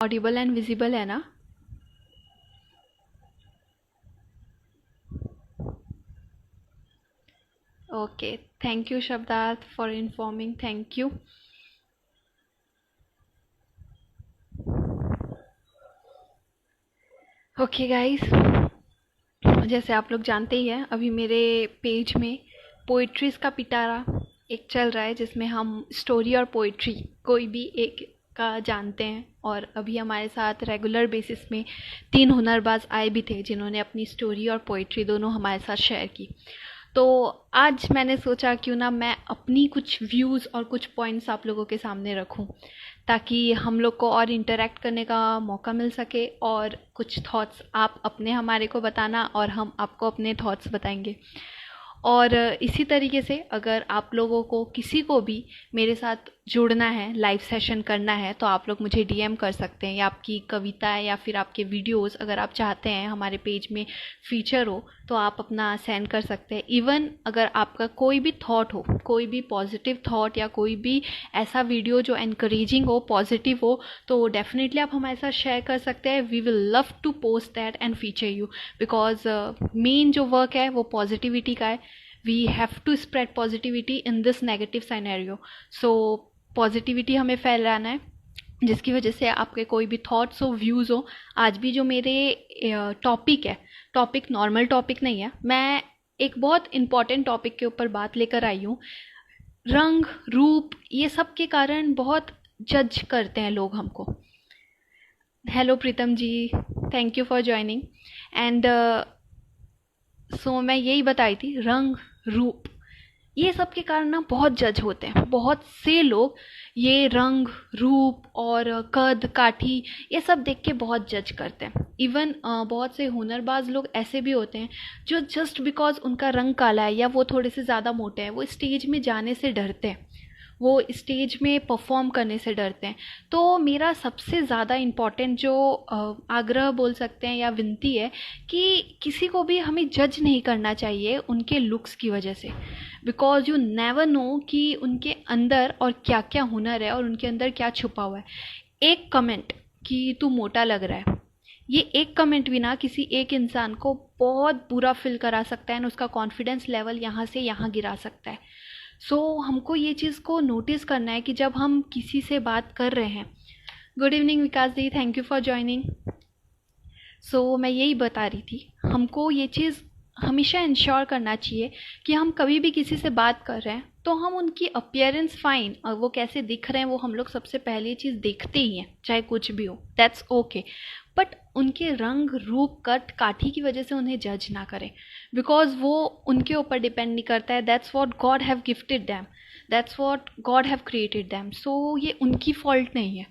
Audible and visible है ना? Okay, thank you शब्दार्थ for informing, thank you. Okay guys, जैसे आप लोग जानते ही हैं, अभी मेरे पेज में पोइट्रीज का पिटारा एक चल रहा है, जिसमें हम स्टोरी और पोइट्री कोई भी एक का जानते हैं। और अभी हमारे साथ रेगुलर बेसिस में 3 हुनरबाज आए भी थे, जिन्होंने अपनी स्टोरी और पोइट्री दोनों हमारे साथ शेयर की। तो आज मैंने सोचा क्यों ना मैं अपनी कुछ व्यूज़ और कुछ पॉइंट्स आप लोगों के सामने रखूं, ताकि हम लोग को और इंटरेक्ट करने का मौका मिल सके, और कुछ थॉट्स आप अपने हमारे को बताना और हम आपको अपने थॉट्स बताएंगे। और इसी तरीके से अगर आप लोगों को किसी को भी मेरे साथ जुड़ना है, लाइव सेशन करना है, तो आप लोग मुझे डीएम कर सकते हैं, या आपकी कविताएं या फिर आपके वीडियोस अगर आप चाहते हैं हमारे पेज में फीचर हो, तो आप अपना सेंड कर सकते हैं। इवन अगर आपका कोई भी थॉट हो, कोई भी पॉजिटिव थॉट या कोई भी ऐसा वीडियो जो एनकरेजिंग हो, पॉजिटिव हो, तो डेफिनेटली आप हमारे साथ शेयर कर सकते हैं। We will love to post that and feature you, because main जो वर्क है वो पॉजिटिविटी का है। We have to spread positivity in this negative scenario. So positivity हमें फैलाना है, जिसकी वजह से आपके कोई भी थॉट्स हो, व्यूज़ हो। आज भी जो मेरे टॉपिक है, टॉपिक नॉर्मल टॉपिक नहीं है, मैं एक बहुत इम्पॉर्टेंट टॉपिक के ऊपर बात लेकर आई हूँ। रंग रूप ये सब के कारण बहुत जज करते हैं लोग हमको। Hello Pritam ji, thank you for joining. And so मैं यही बताई थी, रंग रूप ये सब के कारण ना बहुत जज होते हैं बहुत से लोग। ये रंग रूप और कद काठी ये सब देख के बहुत जज करते हैं। इवन बहुत से हुनरबाज लोग ऐसे भी होते हैं जो जस्ट बिकॉज उनका रंग काला है या वो थोड़े से ज़्यादा मोटे हैं, वो स्टेज में जाने से डरते हैं, वो स्टेज में परफॉर्म करने से डरते हैं। तो मेरा सबसे ज़्यादा इम्पॉर्टेंट जो आग्रह बोल सकते हैं या विनती है, कि किसी को भी हमें जज नहीं करना चाहिए उनके लुक्स की वजह से। बिकॉज यू नेवर नो कि उनके अंदर और क्या क्या हुनर है और उनके अंदर क्या छुपा हुआ है। एक कमेंट कि तू मोटा लग रहा है, ये एक कमेंट भी ना किसी एक इंसान को बहुत बुरा फील करा सकता है, और उसका कॉन्फिडेंस लेवल यहाँ से यहाँ गिरा सकता है। सो हमको ये चीज़ को नोटिस करना है कि जब हम किसी से बात कर रहे हैं। Good evening Vikas di, thank you for joining. So मैं यही बता रही थी, हमको ये चीज़ हमेशा इंश्योर करना चाहिए कि हम कभी भी किसी से बात कर रहे हैं तो हम उनकी अपीयरेंस फाइन, और वो कैसे दिख रहे हैं वो हम लोग सबसे पहले चीज़ देखते ही हैं, चाहे कुछ भी हो, दैट्स ओके। बट उनके रंग रूप कट काठी की वजह से उन्हें जज ना करें, बिकॉज वो उनके ऊपर डिपेंड नहीं करता है। That's what God have gifted them, that's what God have created them. So ये उनकी फॉल्ट नहीं है।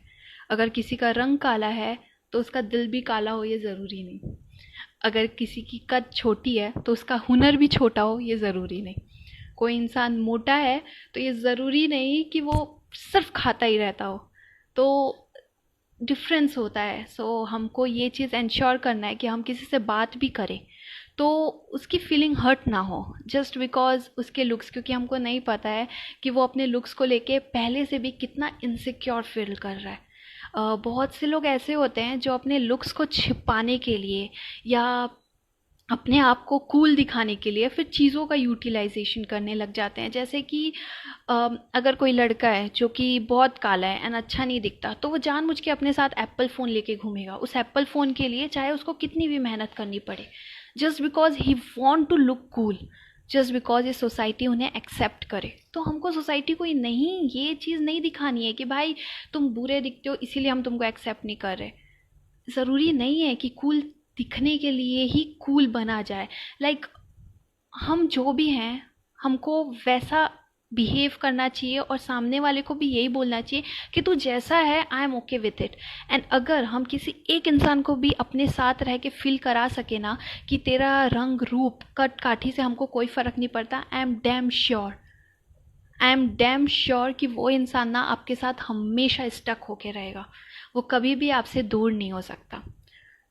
अगर किसी का रंग काला है तो उसका दिल भी काला हो, ये ज़रूरी नहीं। अगर किसी की कद छोटी है तो उसका हुनर भी छोटा हो, ये ज़रूरी नहीं। कोई इंसान मोटा है तो ये ज़रूरी नहीं कि वो सिर्फ खाता ही रहता हो। तो डिफरेंस होता है। सो हमको ये चीज़ इंश्योर करना है कि हम किसी से बात भी करें तो उसकी फीलिंग हर्ट ना हो जस्ट बिकॉज उसके लुक्स, क्योंकि हमको नहीं पता है कि वो अपने लुक्स को लेके पहले से भी कितना इनसिक्योर फील कर रहा है। बहुत से लोग ऐसे होते हैं जो अपने लुक्स को छिपाने के लिए या अपने आप को कूल दिखाने के लिए फिर चीज़ों का यूटिलाइजेशन करने लग जाते हैं। जैसे कि अगर कोई लड़का है जो कि बहुत काला है एंड अच्छा नहीं दिखता, तो वो जानबूझ के अपने साथ एप्पल फ़ोन लेके घूमेगा, उस एप्पल फ़ोन के लिए चाहे उसको कितनी भी मेहनत करनी पड़े, just because he want to look cool, just because ये सोसाइटी उन्हें एक्सेप्ट करे। तो हमको सोसाइटी को नहीं, ये चीज़ नहीं दिखानी है कि भाई तुम बुरे दिखते हो इसीलिए हम तुमको एक्सेप्ट नहीं कर रहे। ज़रूरी नहीं है कि कूल दिखने के लिए ही कूल बना जाए। लाइक हम जो भी हैं हमको वैसा बिहेव करना चाहिए, और सामने वाले को भी यही बोलना चाहिए कि तू जैसा है I am okay with it. And अगर हम किसी एक इंसान को भी अपने साथ रह के फील करा सके ना कि तेरा रंग रूप कट काठी से हमको कोई फ़र्क नहीं पड़ता, आई एम डैम श्योर कि वो इंसान ना आपके साथ हमेशा स्टक होके रहेगा, वो कभी भी आपसे दूर नहीं हो सकता।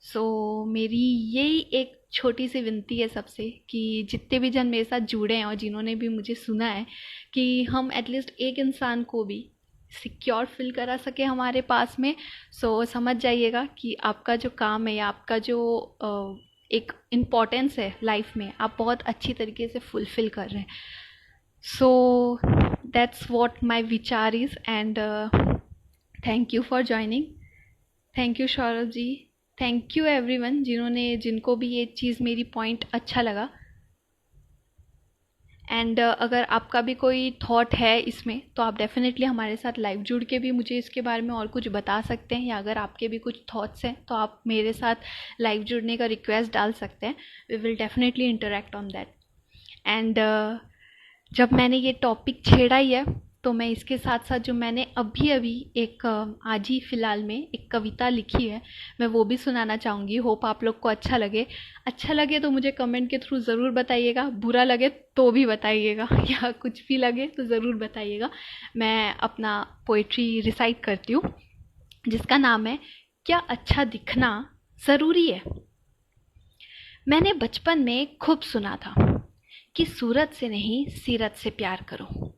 सो मेरी यही एक छोटी सी विनती है सबसे, कि जितने भी जन मेरे साथ जुड़े हैं और जिन्होंने भी मुझे सुना है, कि हम एटलीस्ट एक इंसान को भी सिक्योर फील करा सके हमारे पास में। सो समझ जाइएगा कि आपका जो काम है या आपका जो एक इम्पोर्टेंस है लाइफ में, आप बहुत अच्छी तरीके से फुलफिल कर रहे हैं। सो दैट्स वॉट माई विचार is, and thank you for joining. Thank you Saurabh ji, thank you everyone जिनको भी ये चीज़ मेरी पॉइंट अच्छा लगा। एंड अगर आपका भी कोई थॉट है इसमें तो आप डेफिनेटली हमारे साथ लाइव जुड़ के भी मुझे इसके बारे में और कुछ बता सकते हैं, या अगर आपके भी कुछ थॉट्स हैं तो आप मेरे साथ लाइव जुड़ने का रिक्वेस्ट डाल सकते हैं। We will definitely interact on that. And जब मैंने ये टॉपिक छेड़ा ही है तो मैं इसके साथ साथ जो मैंने अभी अभी एक आज ही फ़िलहाल में एक कविता लिखी है, मैं वो भी सुनाना चाहूँगी। होप आप लोग को अच्छा लगे तो मुझे कमेंट के थ्रू ज़रूर बताइएगा, बुरा लगे तो भी बताइएगा या कुछ भी लगे तो ज़रूर बताइएगा। मैं अपना पोइट्री रिसाइट करती हूँ जिसका नाम है क्या अच्छा दिखना ज़रूरी है। मैंने बचपन में खूब सुना था कि सूरत से नहीं सीरत से प्यार करो।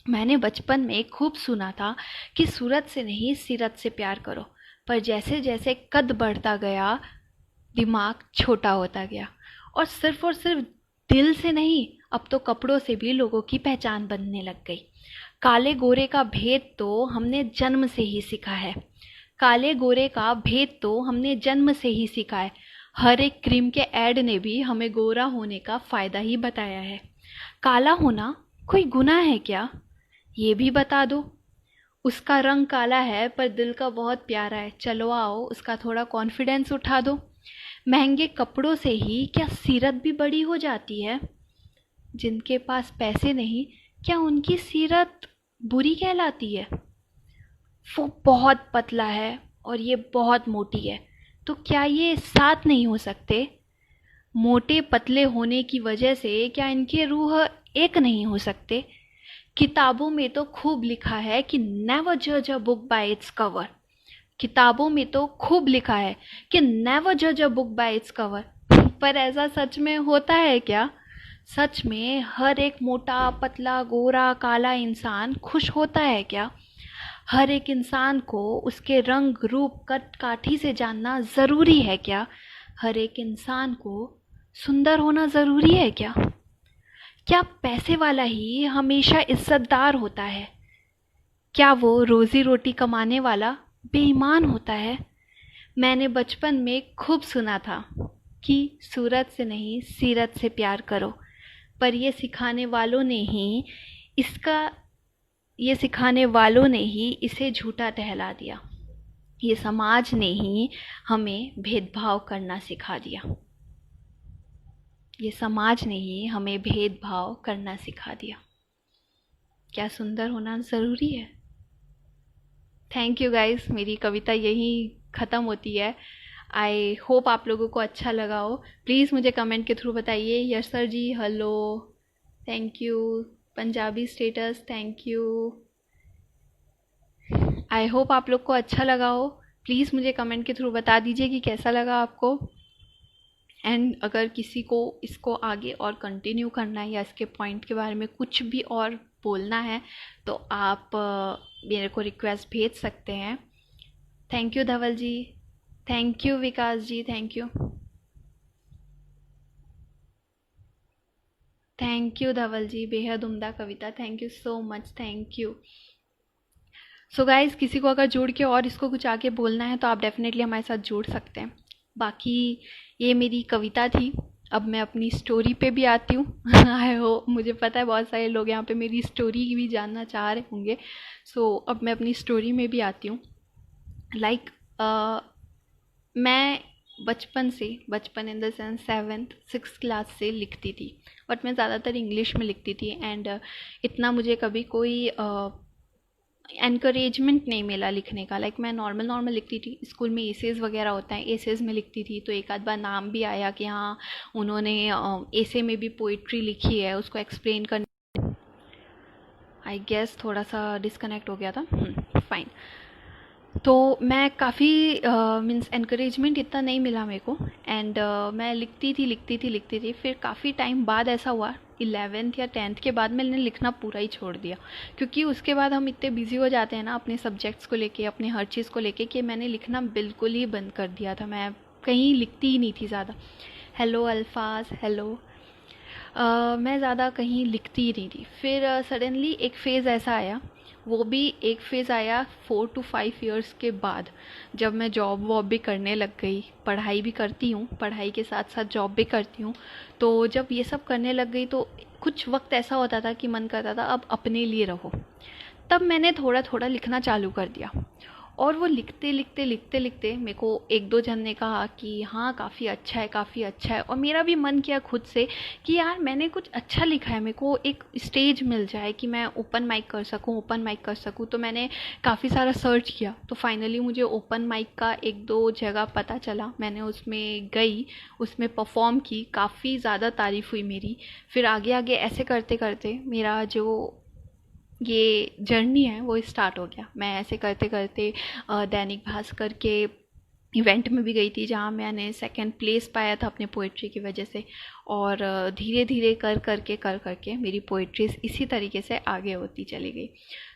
मैंने बचपन में खूब सुना था कि सूरत से नहीं सीरत से प्यार करो, पर जैसे जैसे कद बढ़ता गया दिमाग छोटा होता गया, और सिर्फ दिल से नहीं अब तो कपड़ों से भी लोगों की पहचान बनने लग गई। काले गोरे का भेद तो हमने जन्म से ही सीखा है। काले गोरे का भेद तो हमने जन्म से ही सीखा है। हर एक क्रीम के ऐड ने भी हमें गोरा होने का फ़ायदा ही बताया है। काला होना कोई गुनाह है क्या, ये भी बता दो। उसका रंग काला है पर दिल का बहुत प्यारा है, चलो आओ उसका थोड़ा कॉन्फिडेंस उठा दो। महंगे कपड़ों से ही क्या सीरत भी बड़ी हो जाती है। जिनके पास पैसे नहीं क्या उनकी सीरत बुरी कहलाती है। वो बहुत पतला है और ये बहुत मोटी है, तो क्या ये साथ नहीं हो सकते। मोटे पतले होने की वजह से क्या इनके रूह एक नहीं हो सकते। किताबों में तो खूब लिखा है कि नेवर जज a book by its cover. किताबों में तो खूब लिखा है कि नेवर जज a book by its cover, पर ऐसा सच में होता है क्या। सच में हर एक मोटा पतला गोरा काला इंसान खुश होता है क्या। हर एक इंसान को उसके रंग रूप कद काठी से जानना ज़रूरी है क्या। हर एक इंसान को सुंदर होना ज़रूरी है क्या। क्या पैसे वाला ही हमेशा इज्जतदार होता है। क्या वो रोजी रोटी कमाने वाला बेईमान होता है। मैंने बचपन में खूब सुना था कि सूरत से नहीं सीरत से प्यार करो, पर ये सिखाने वालों ने ही इसे झूठा ठहरा दिया। ये समाज ने ही हमें भेदभाव करना सिखा दिया। ये समाज ने ही हमें भेदभाव करना सिखा दिया। क्या सुंदर होना ज़रूरी है। थैंक यू गाइस, मेरी कविता यहीं ख़त्म होती है। आई होप आप लोगों को अच्छा लगा हो। प्लीज़ मुझे कमेंट के थ्रू बताइए। Yash sir ji hello, thank you. Punjabi status thank you. I hope आप लोग को अच्छा लगा हो। प्लीज़ मुझे कमेंट के थ्रू बता दीजिए कि कैसा लगा आपको। एंड अगर किसी को इसको आगे और कंटिन्यू करना है या इसके पॉइंट के बारे में कुछ भी और बोलना है तो आप मेरे को रिक्वेस्ट भेज सकते हैं। Thank you Dhaval ji, thank you Vikas ji, thank you Dhaval ji, बेहद उम्दा कविता, thank you so much, thank you. So guys, किसी को अगर जोड़ के और इसको कुछ आगे बोलना है तो आप डेफिनेटली हमारे साथ जोड़ सकते हैं। बाकी ये मेरी कविता थी। अब मैं अपनी स्टोरी पे भी आती हूँ। आई हो, मुझे पता है बहुत सारे लोग यहाँ पे मेरी स्टोरी भी जानना चाह रहे होंगे। सो अब मैं अपनी स्टोरी में भी आती हूँ। मैं बचपन in the sense 7th 6th class से लिखती थी, बट मैं ज़्यादातर इंग्लिश में लिखती थी। एंड इतना मुझे कभी कोई एनकरेजमेंट नहीं मिला लिखने का। मैं नॉर्मल लिखती थी। स्कूल में एसेज वगैरह होता है, एसेज में लिखती थी, तो एक आध बार नाम भी आया कि हाँ उन्होंने एसे में भी पोइट्री लिखी है, उसको एक्सप्लेन करने। आई गेस थोड़ा सा डिस्कनेक्ट हो गया था। फाइन। तो मैं काफ़ी मीन्स एनकरेजमेंट इतना नहीं मिला मेरे को। एंड मैं लिखती थी। फिर काफ़ी टाइम बाद ऐसा हुआ 11th या 10th के बाद मैंने लिखना पूरा ही छोड़ दिया, क्योंकि उसके बाद हम इतने बिजी हो जाते हैं ना अपने सब्जेक्ट्स को लेके, अपने हर चीज़ को लेके, कि मैंने लिखना बिल्कुल ही बंद कर दिया था। मैं कहीं लिखती ही नहीं थी ज़्यादा। हेलो अल्फाज, हेलो। मैं ज़्यादा कहीं लिखती ही नहीं थी। फिर सडनली एक फ़ेज़ ऐसा आया, वो भी एक फ़ेज़ आया 4 to 5 years के बाद, जब मैं जॉब वॉब भी करने लग गई, पढ़ाई भी करती हूँ, पढ़ाई के साथ साथ जॉब भी करती हूँ। तो जब ये सब करने लग गई तो कुछ वक्त ऐसा होता था कि मन करता था अब अपने लिए रहो। तब मैंने थोड़ा थोड़ा लिखना चालू कर दिया, और वो लिखते लिखते लिखते लिखते मेरे को एक दो जन ने कहा कि हाँ काफ़ी अच्छा है, काफ़ी अच्छा है, और मेरा भी मन किया खुद से कि यार मैंने कुछ अच्छा लिखा है, मेरे को एक स्टेज मिल जाए कि मैं ओपन माइक कर सकूँ, ओपन माइक कर सकूँ। तो मैंने काफ़ी सारा सर्च किया, तो फाइनली मुझे ओपन माइक का एक दो जगह पता चला। मैंने उसमें गई, उसमें परफॉर्म की, काफ़ी ज़्यादा तारीफ़ हुई मेरी। फिर आगे आगे ऐसे करते करते मेरा जो ये जर्नी है वो स्टार्ट हो गया। मैं ऐसे करते करते दैनिक भास्कर के इवेंट में भी गई थी, जहाँ मैंने सेकंड प्लेस पाया था अपने पोइट्री की वजह से। और धीरे धीरे कर करके मेरी पोइट्रीज इसी तरीके से आगे होती चली गई।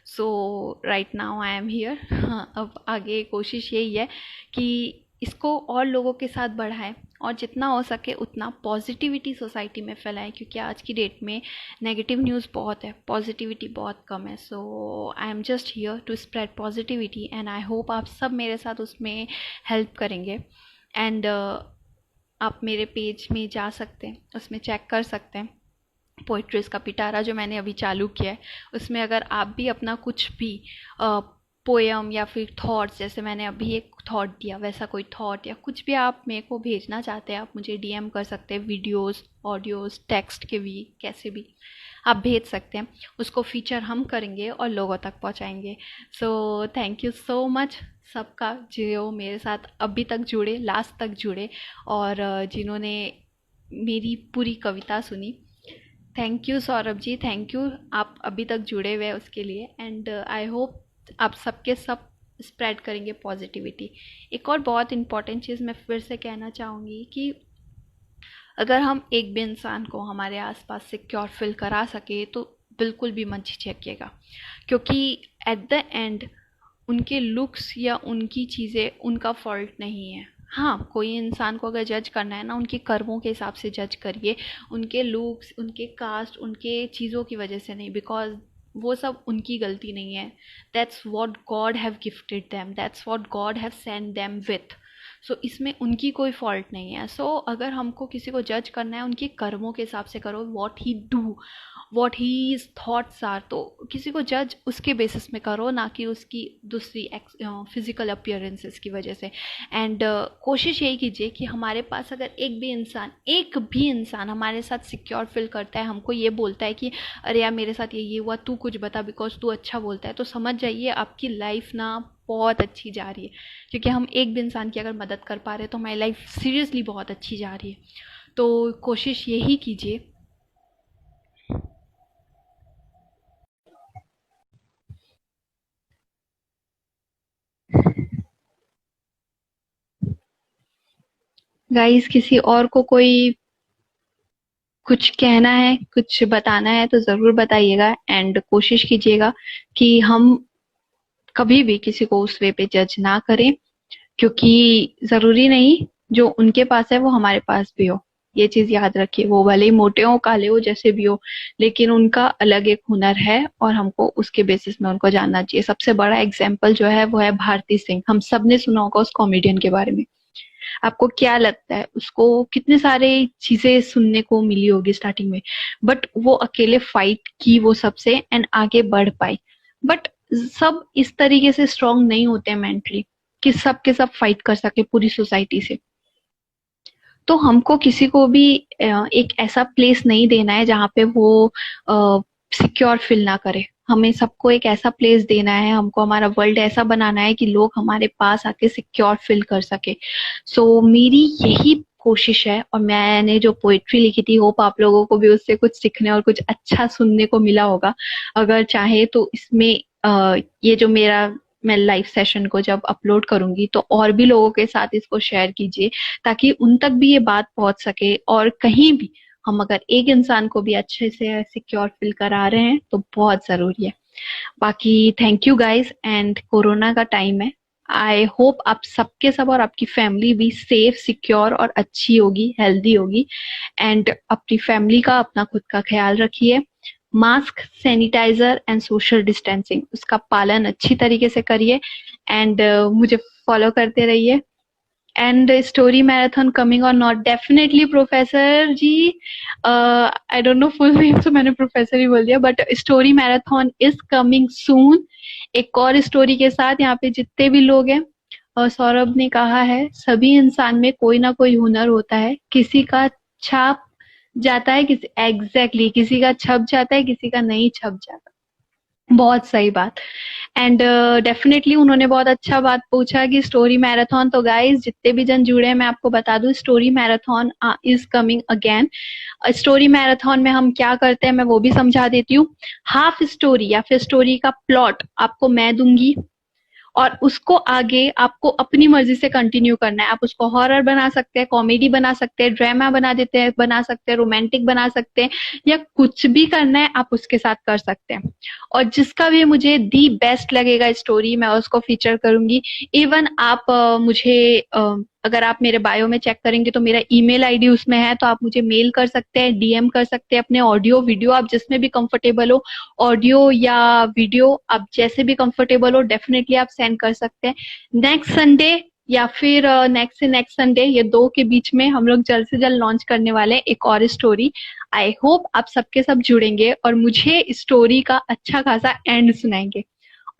So right now I am here. हाँ, अब आगे कोशिश यही है कि इसको और लोगों के साथ बढ़ाएं, और जितना हो सके उतना पॉजिटिविटी सोसाइटी में फैलाएं, क्योंकि आज की डेट में नेगेटिव न्यूज़ बहुत है, पॉजिटिविटी बहुत कम है। So I am just here to spread positivity, and I hope आप सब मेरे साथ उसमें हेल्प करेंगे। एंड आप मेरे पेज में जा सकते हैं, उसमें चेक कर सकते हैं पोइट्रीज का पिटारा जो मैंने अभी चालू किया है। उसमें अगर आप भी अपना कुछ भी पोएम या फिर थॉट्स, जैसे मैंने अभी एक थॉट दिया, वैसा कोई थॉट या कुछ भी आप मेरे को भेजना चाहते हैं, आप मुझे डीएम कर सकते हैं। वीडियोस, ऑडियोज, टेक्स्ट के भी, कैसे भी आप भेज सकते हैं। उसको फीचर हम करेंगे और लोगों तक पहुंचाएंगे। सो थैंक यू सो मच सबका, जो मेरे साथ अभी तक जुड़े, लास्ट तक जुड़े, और जिन्होंने मेरी पूरी कविता सुनी। Thank you Saurabh ji, thank you, आप अभी तक जुड़े हुए हैं उसके लिए। एंड आई होप आप सबके सब स्प्रेड करेंगे पॉजिटिविटी। एक और बहुत इम्पॉर्टेंट चीज़ मैं फिर से कहना चाहूँगी कि अगर हम एक भी इंसान को हमारे आसपास सिक्योर फील करा सके तो बिल्कुल भी मत झिझकिएगा, क्योंकि एट द एंड उनके लुक्स या उनकी चीज़ें उनका फॉल्ट नहीं है। हाँ, कोई इंसान को अगर जज करना है ना, उनके कर्मों के हिसाब से जज करिए, उनके लुक्स, उनके कास्ट, उनके चीज़ों की वजह से नहीं, बिकॉज वो सब उनकी गलती नहीं है। That's what God have gifted them, that's what God have send them with. So इसमें उनकी कोई फॉल्ट नहीं है। सो अगर हमको किसी को जज करना है, उनके कर्मों के हिसाब से करो, what he do, what his thoughts are. तो किसी को जज उसके बेसिस में करो, ना कि उसकी दूसरी फिजिकल अपियरेंसेस की वजह से। एंड कोशिश यही कीजिए कि हमारे पास अगर एक भी इंसान हमारे साथ सिक्योर फील करता है, हमको ये बोलता है कि अरे यार मेरे साथ ये हुआ, तू कुछ बता बिकॉज तू अच्छा बोलता है, तो समझ जाइए आपकी लाइफ ना बहुत अच्छी जा रही है। क्योंकि हम एक भी इंसान की अगर मदद कर पा रहे हैं तो हमारी लाइफ सीरियसली बहुत अच्छी जा रही है। तो कोशिश यही कीजिए। गाइस, किसी और को कोई कुछ कहना है, कुछ बताना है तो ज़रूर बताइएगा। एंड कोशिश कीजिएगा कि हम कभी भी किसी को उस वे पे जज ना करें, क्योंकि ज़रूरी नहीं जो उनके पास है वो हमारे पास भी हो। ये चीज़ याद रखिए, वो भले ही मोटे हो, काले हो, जैसे भी हो, लेकिन उनका अलग एक हुनर है और हमको उसके बेसिस में उनको जानना चाहिए। सबसे बड़ा एग्जाम्पल जो है वो है भारती सिंह। हम सब ने सुना होगा उस कॉमेडियन के बारे में। आपको क्या लगता है, उसको कितने सारे चीजें सुनने को मिली होगी स्टार्टिंग में, बट वो अकेले फाइट की वो सबसे एंड आगे बढ़ पाई। बट सब इस तरीके से स्ट्रांग नहीं होते मेंटली कि सब के सब फाइट कर सके पूरी सोसाइटी से। तो हमको किसी को भी एक ऐसा प्लेस नहीं देना है जहाँ पे वो सिक्योर फील ना करे। हमें सबको एक ऐसा प्लेस देना है, हमको हमारा वर्ल्ड ऐसा बनाना है कि लोग हमारे पास आके सिक्योर फील कर सके। सो मेरी यही कोशिश है, और मैंने जो पोएट्री लिखी थी, होप आप लोगों को भी उससे कुछ सीखने और कुछ अच्छा सुनने को मिला होगा। अगर चाहे तो इसमें ये जो मेरा मैं लाइव सेशन को जब अपलोड करूंगी तो और भी लोगों के साथ इसको शेयर कीजिए, ताकि उन तक भी ये बात पहुंच सके। और कहीं भी हम अगर एक इंसान को भी अच्छे से सिक्योर फील करा रहे हैं तो बहुत ज़रूरी है। बाकी thank you guys, and corona का टाइम है। आई होप आप सबके सब और आपकी फैमिली भी सेफ, सिक्योर और अच्छी होगी, हेल्दी होगी। एंड अपनी फैमिली का, अपना खुद का ख्याल रखिए। Mask, sanitiser and social distancing, उसका पालन अच्छी तरीके से करिए। एंड मुझे फॉलो करते रहिए। And story marathon coming or not, definitely professor ji. I don't know full name, तो मैंने प्रोफेसर ही बोल दिया, but story marathon is coming soon. एक और स्टोरी के साथ। यहाँ पे जितने भी लोग हैं, सौरभ ने कहा है, सभी इंसान में कोई ना कोई हुनर होता है। किसी का छाप जाता है, किसी एग्जैक्टली किसी का छप जाता है, किसी का नहीं छप जाता। बहुत सही बात। एंड डेफिनेटली उन्होंने बहुत अच्छा बात पूछा कि स्टोरी मैराथन। तो गाइस, जितने भी जन जुड़े हैं, मैं आपको बता दूं, story marathon is coming again. Story marathon में हम क्या करते हैं, मैं वो भी समझा देती हूँ। हाफ स्टोरी या फिर स्टोरी का प्लॉट आपको मैं दूंगी, और उसको आगे आपको अपनी मर्जी से कंटिन्यू करना है। आप उसको हॉरर बना सकते हैं, कॉमेडी बना सकते हैं, ड्रामा बना सकते हैं, रोमांटिक बना सकते हैं, या कुछ भी करना है आप उसके साथ कर सकते हैं। और जिसका भी मुझे दी बेस्ट लगेगा स्टोरी, मैं उसको फीचर करूंगी। इवन आप मुझे अगर आप मेरे बायो में चेक करेंगे तो मेरा ईमेल आईडी उसमें है, तो आप मुझे मेल कर सकते हैं, डीएम कर सकते हैं, अपने ऑडियो वीडियो आप जिसमें भी कंफर्टेबल हो, ऑडियो या वीडियो आप जैसे भी कंफर्टेबल हो, डेफिनेटली आप सेंड कर सकते हैं। नेक्स्ट संडे या फिर नेक्स्ट से नेक्स्ट संडे, ये दो के बीच में हम लोग जल्द से जल्द लॉन्च करने वाले हैं एक और स्टोरी। आई होप आप सबके सब जुड़ेंगे और मुझे स्टोरी का अच्छा खासा एंड सुनाएंगे।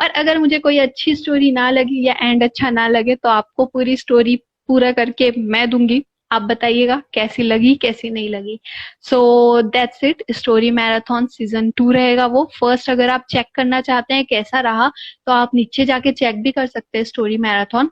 और अगर मुझे कोई अच्छी स्टोरी ना लगी या एंड अच्छा ना लगे, तो आपको पूरी स्टोरी पूरा करके मैं दूंगी। आप बताइएगा कैसी लगी, कैसी नहीं लगी। So that's it. Story marathon season 2 रहेगा वो। फर्स्ट अगर आप चेक करना चाहते हैं कैसा रहा, तो आप नीचे जाके चेक भी कर सकते हैं। स्टोरी मैराथन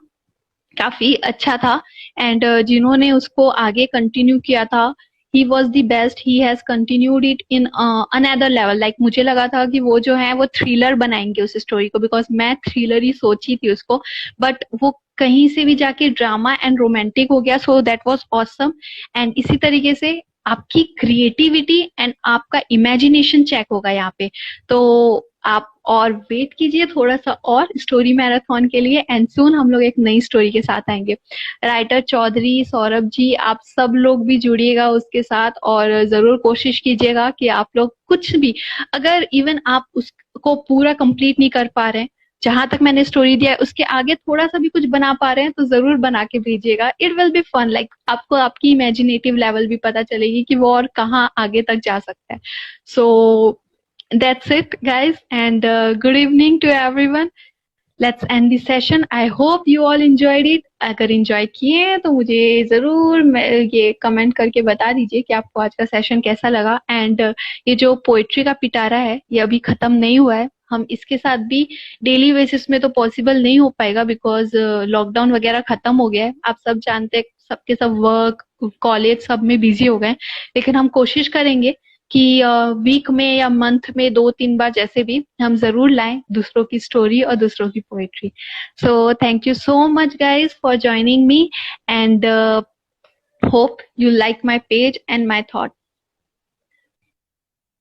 काफी अच्छा था। एंड जिन्होंने उसको आगे कंटिन्यू किया था, he was the best. He has continued it in another level. Like मुझे लगा था कि वो जो है वो थ्रिलर बनाएंगे उस स्टोरी को, बिकॉज मैं थ्रिलर ही सोची थी उसको, बट वो कहीं से भी जाके ड्रामा एंड रोमांटिक हो गया। So that was awesome. And इसी तरीके से आपकी क्रिएटिविटी एंड आपका इमेजिनेशन चेक होगा यहाँ पे। तो आप और वेट कीजिए थोड़ा सा और स्टोरी मैराथन के लिए, एंड सून हम लोग एक नई स्टोरी के साथ आएंगे। राइटर चौधरी, सौरभ जी, आप सब लोग भी जुड़िएगा उसके साथ, और जरूर कोशिश कीजिएगा कि आप लोग कुछ भी, अगर इवन आप उसको पूरा कंप्लीट नहीं कर पा रहे हैं, जहां तक मैंने स्टोरी दिया है उसके आगे थोड़ा सा भी कुछ बना पा रहे हैं, तो जरूर बना के भेजिएगा। It will be fun. Like आपको आपकी इमेजिनेटिव लेवल भी पता चलेगी कि वो और कहाँ आगे तक जा सकता है। सो that's it, guys, and good evening to everyone. Let's end the session. I hope you all enjoyed it. अगर enjoy किए हैं तो मुझे जरूर ये कमेंट करके बता दीजिए कि आपको आज का सेशन कैसा लगा। एंड ये जो पोएट्री का पिटारा है, ये अभी खत्म नहीं हुआ है। हम इसके साथ भी डेली बेसिस में तो पॉसिबल नहीं हो पाएगा, बिकॉज लॉकडाउन वगैरह खत्म हो गया है। आप सब जानते हैं, सबके सब वर्क, कॉलेज सब में बिजी हो गए। लेकिन हम कोशिश करेंगे कि वीक में या मंथ में 2-3 बार जैसे भी हम जरूर लाएं दूसरों की स्टोरी और दूसरों की poetry. So thank you so much guys for joining me, and hope you like my page and my thought.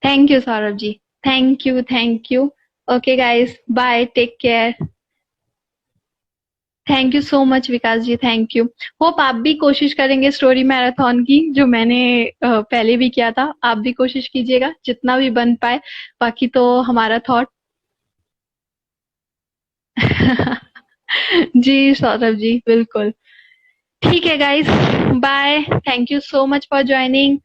Thank you Saurabh ji. Thank you, thank you. Okay guys, bye, take care. Thank you so much Vikas ji, thank you. Hope आप भी कोशिश करेंगे story marathon की, जो मैंने पहले भी किया था। आप भी कोशिश कीजिएगा जितना भी बन पाए। बाकी तो हमारा थॉट जी सौरभ जी, बिल्कुल। ठीक है guys, bye. Thank you so much for joining.